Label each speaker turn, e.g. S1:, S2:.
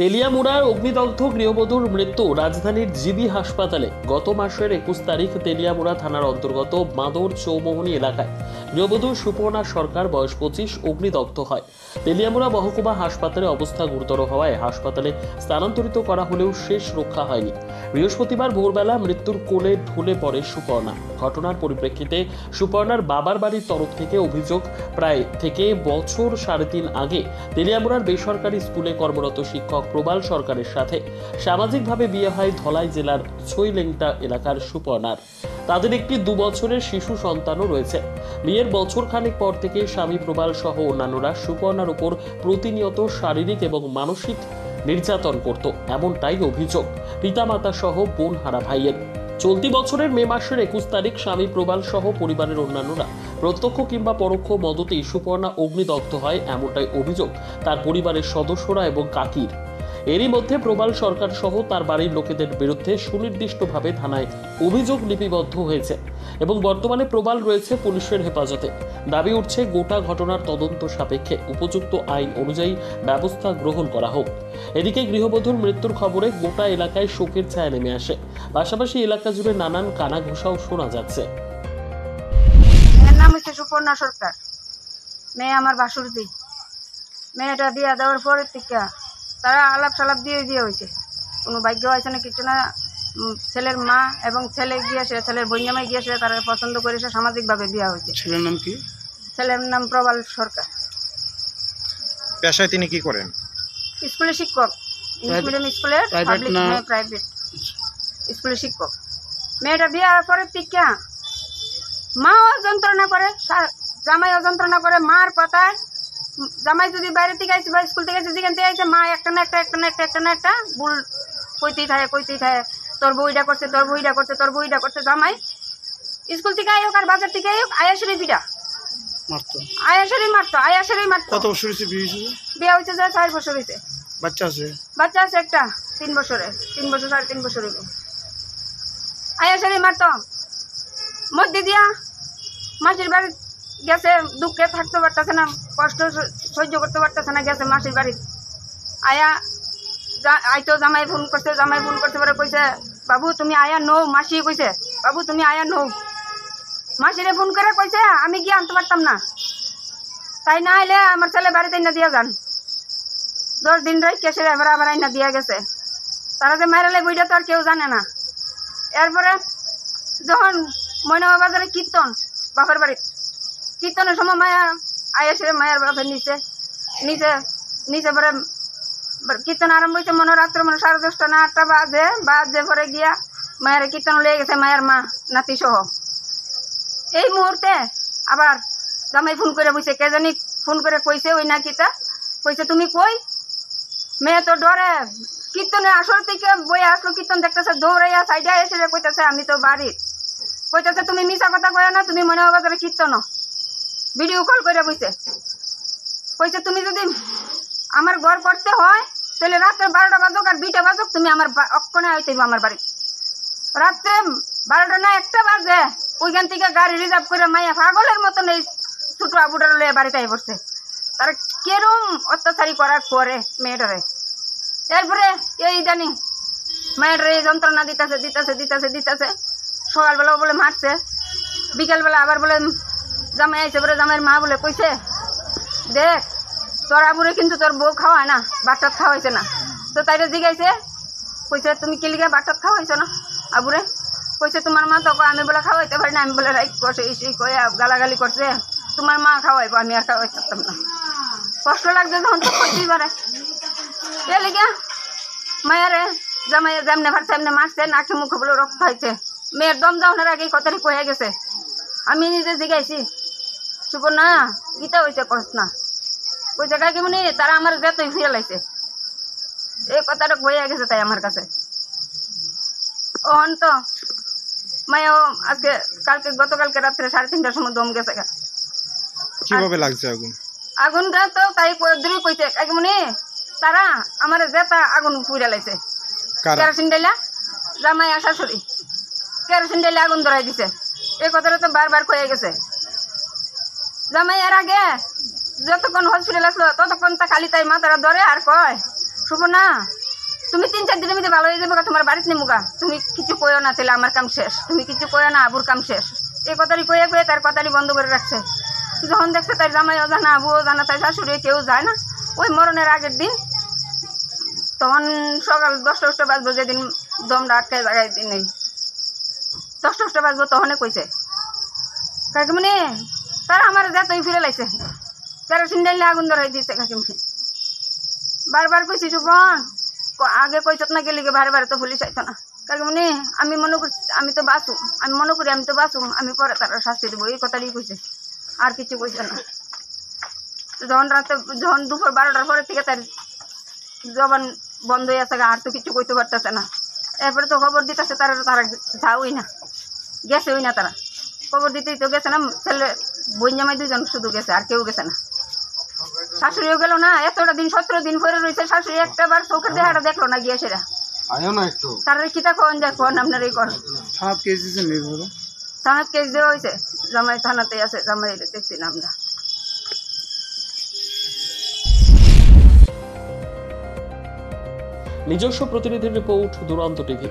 S1: তেলিয়ামুড়ার অগ্নিদগ্ধ গৃহবধূর মৃত্যু রাজধানীর জিবি হাসপাতালে। গত মাসের 21 তারিখ তেলিয়ামুড়া থানার অন্তর্গত মাদর চৌমোহনী এলাকায় গৃহবধূ সুপর্ণা সরকার বয়স 25 অগ্নিদগ্ধ হয়। তেলিয়ামুড়া মহকুমা হাসপাতালে অবস্থা গুরুতর হওয়ায় হাসপাতালে স্থানান্তরিত করা হলেও শেষ রক্ষা হয়নি। বৃহস্পতিবার ভোরবেলা মৃত্যুর কোলে ঢলে পড়ে সুপর্ণা। ঘটনার পরিপ্রেক্ষিতে সুপর্ণার বাবার বাড়ির তরফ থেকে অভিযোগ, প্রায় থেকে বছর 3.5 আগে তেলিয়ামুড়ার বেসরকারি স্কুলে কর্মরত শিক্ষক প্রবাল সরকারের সাথে সামাজিকভাবে বিয়ে হয় ধলাই জেলার ছইলেংটা এলাকার সুপর্ণার। তাদের একটি 2 বছরের শিশু সন্তানও রয়েছে। বিয়ের বছর খানেক পর থেকে স্বামী প্রবাল সহ অন্যান্যরা সুপর্ণার উপর প্রতিনিয়ত শারীরিক এবং মানসিক নির্যাতন করত, এমনটাই অভিযোগ পিতামাতা সহ বোন হারা ভাইয়ের। চলতি বছরের মে মাসের 21 তারিখ স্বামী প্রবাল সহ পরিবারের অন্যান্যরা প্রত্যক্ষ কিংবা পরোক্ষ মদতেই সুপর্ণা অগ্নিদগ্ধ হয়, এমনটাই অভিযোগ তার পরিবারের সদস্যরা এবং কাকির। এরই মধ্যে প্রবাল সরকার সহ তার বাড়ির লোকেদের বিরুদ্ধে সুনির্দিষ্টভাবে থানায় অভিযোগ লিপিবদ্ধ হয়েছে এবং বর্তমানে প্রবাল রয়েছে পুলিশের হেফাজতে। দাবি উঠছে গোটা ঘটনার তদন্ত সাপেক্ষে উপযুক্ত আইন অনুযায়ী ব্যবস্থা গ্রহণ করা হোক। এদিকে গৃহবধূর মৃত্যুর খবরে গোটা এলাকায় শোকের ছায়া নেমে আসে, পাশাপাশি এলাকা জুড়ে নানান কানাঘুষাও শোনা যাচ্ছে।
S2: মেয়ের নাম হচ্ছে সুপর্ণা সরকার। মেয়ে আমার বাসুরদি। মেয়েটা দিয়া দেওয়ার পরের থেকে তারা আলাপ সালাপ দিয়ে হয়েছে, কোনো ভাগ্য হয়েছে না কিছু না। ছেলের মা এবং ছেলে গিয়েছে, ছেলের বইনামাই গিয়েছে, তারা পছন্দ করেছে, সামাজিকভাবে বিয়ে হয়েছে।
S3: ছেলের নাম কি?
S2: ছেলের নাম প্রবাল সরকার।
S3: পেশায় তিনি কি করেন?
S2: স্কুলের শিক্ষক, ইংলিশ মিডিয়াম স্কুলের প্রাইভেট স্কুলের শিক্ষক। মেয়েটা বিয়ে হওয়ার পরের থেকে মাও যন্ত্রণা করে, জামাইও যন্ত্রণা করে। মার কথায় জামাই যদি বাইরে থেকে আসছে বা স্কুল থেকে আসছে, যেখান থেকে আসছে, মা একটা না একটা ভুল কইতেই থাকে। তোর বইটা করছে, তোর বইটা করছে, তোর বইটা করছে। জামাই স্কুল থেকে আই হোক আর বাজার থেকে আই হোক, আয়াসরি পিঠা মারতো, আয়াসরি মারতো।
S3: কত বছর হয়েছে বিয়ে হয়েছে?
S2: বিয়ে হয়েছে 4 বছর হয়েছে।
S3: বাচ্চা আছে
S2: একটা 3 বছরের, 3 বছর 3.5 বছর হইব। আয়াসরি মারতো। মধ্যে দিয়া মাসির বাড়ি গেছে, দুঃখে থাকতে পারতেছে না, কষ্ট সহ্য করতে পারতেছে না, গেছে মাসির বাড়ি। আইতো জামাই ফোন করছে পরে কইছে, বাবু তুমি আয়া নৌ। মাসি কইছে, বাবু তুমি আয়া নৌ। মাসিরে ফোন করে কইছে, আমি গিয়ে আনতে পারতাম না, তাই না আইলে আমার ছেলে বাড়িতে না দিয়া যান। 10 দিন রাই কেসে আবার আইনা দিয়া গেছে। তারা যে মাইরালে বইটা তো আর কেউ জানে না। এরপরে যখন ময়নামা বাজারে কীর্তন, বাপের বাড়ি কীর্তনের সময় মায়া আয়াসে মায়ের বাপের নিচে পরে কীর্তন আরম্ভ হয়েছে। রাত্র 10:30 না 8টা বাজে পরে গিয়া মায়ের কীর্তন লেগে গেছে, মায়ের মা নাতি সহ। এই মুহূর্তে আবার জামাই ফোন করে বসে, কে জানি ফোন করে কইছে, ওই না কিতা কইছে, তুমি কই? মেয়ে তো ডরে কীর্তনে আসর থেকে বইয়া আসলো, কীর্তন দেখতেছে, দৌড়াইয়া সাইডে এসে কইতেছে, আমি তো বাড়ির। কইতেছে, তুমি মিছা কথা কয় না, তুমি মনে বাজারে কীর্তন। ভিডিও কল করে বইছে, কইছে, তুমি যদি আমার ঘর করতে হয় তাহলে রাত্রে 12টা বাজুক আর 2টা বাজুক, তুমি আমার অক্ষণে আইতে আমার বাড়ি। রাত্রে 12টা না 1টা বাজে ওইখান থেকে গাড়ি রিজার্ভ করে মাইয়া পাগলের মতন এই ছোট আবুটার লয়ে বাড়িতে আই পড়ছে। তারা কেরম অত্যাচারী করার পরে মেয়েটারে। এরপরে এই ইদানিং মায়ের এই যন্ত্রণা দিতেছে। সকালবেলাও বলে মারছে, বিকেলবেলা আবার বলে জামাই আইসে, বলে জামাইয়ের মা বলে কইছে, দেখ তোর আবুরে কিন্তু তোর বউ খাওয়ায় না, বাচ্চাত খাওয়াইছে না। তো তাইরে জিগাইছে, কইছে তুমি কি লিগে বাচ্চাত খাওয়াইছো না আবুরে? কইছে তোমার মা তো আমি বলে খাওয়াইতে পারি না, আমি বলে রাইট করছে, এই কয়ে গালাগালি করছে, তোমার মা খাওয়াইবো, আমি আর খাওয়াই থাকতাম না। কষ্ট লাগছে যখন তো করতেই পারে। এ লিগে মায়ারে জামাই যেমনে ভারছে এমনি মারছে, নাকে মুখে বলে রক্ত হয়েছে। মেয়ের দম যাওয়ার আগেই কথাটি কয়ে গেছে। আমি নিজে জিগাইছি, সুপর্ণা গীতা হয়েছে কষ্ট না, ওই জায়গায় কেমনি তারা আমার যেতই ফিরে লাইছে, এই কথাটা কয়ে গেছে তাই আমার কাছে। ওহন তো মায়াও আজকে গতকালকে রাত্রে 3:30টার সময় দম গেছে।
S3: কিভাবে লাগছে আগুন?
S2: আগুনটা তো তাই দূরে কইছে, কেমনি তারা আমার যেতা আগুন পুড়ে লাইছে। কেরোসিন ডাইলা জামাই শাশুড়ি কেরোসিন ডাইলে আগুন ধরাই দিছে, এই কথাটা তো বারবার কয়ে গেছে। জামাই এর আগে যতক্ষণ হসপিটাল আসলো ততক্ষণ তা খালি তাই মাথাটা ধরে আর কয়, সুপর্ণা তুমি 3-4 দিনের মধ্যে ভালো হয়ে যাবে তোমার বাড়িতে নেমুগা, তুমি কিছু কইও না, তাহলে আমার কাম শেষ, তুমি কিছু কইও না, আবুর কাম শেষ। এই কথাটি কয়ে তার কথাটি বন্ধ করে রাখছে। যখন দেখছে তার জামাইও জানা, আবুও জানা, তাই শাশুড়ি কেউ যায় না। ওই মরণের আগের দিন তখন সকাল 10টা বাজবো, যেদিন দমটা আটকায় জায়গায় দিন নেই, 10টা বাজবো, তখনই কইছে কাকিমনি তারা আমার যাতই ফিরে লাইছে, কেরোসিন ডাইলে আগুন ধরাই দিচ্ছে কাকিমনি। বারবার কইছি সুপন আগে কইছত না গেলি বারে তো পুলিশ আইতো না। কাকিমনি আমি মনে করছি আমি তো বাঁচু, আমি মনে করি আমি তো বাঁচু, আমি পরে তারা শাস্তি দেবো, এই কথাটাই কইছে, আর কিছু কইছে না। যখন দুপুর 12টার পরে থেকে তার জবান বন্ধ হয়ে আছে, আর তো কিছু কইতে পারতেছে না। এরপরে তো খবর দিতেছে তারা যাওই না, গেছে ওই না, তারা খবর দিতেই তো গেছে না, ছেলে বই জামাই 2জন শুধু গেছে, আর কেউ গেছে না। শাশুড়িও গেল না, এতটা দিন 17 দিন পরে রয়েছে, শাশুড়ি একটাবার চোখের দেখাটা দেখলো না গিয়ে, সেটা তার কিতা কোন যায় কোন আপনার এই কর
S3: থানাত কেস দিয়েছেন নির্ভর
S2: থানাত কেস দেওয়া হয়েছে, জামাই থানাতেই আছে, জামাই দেখছি না আমরা।
S1: নিজস্ব প্রতিনিধির রিপোর্ট, দুরন্ত টিভি।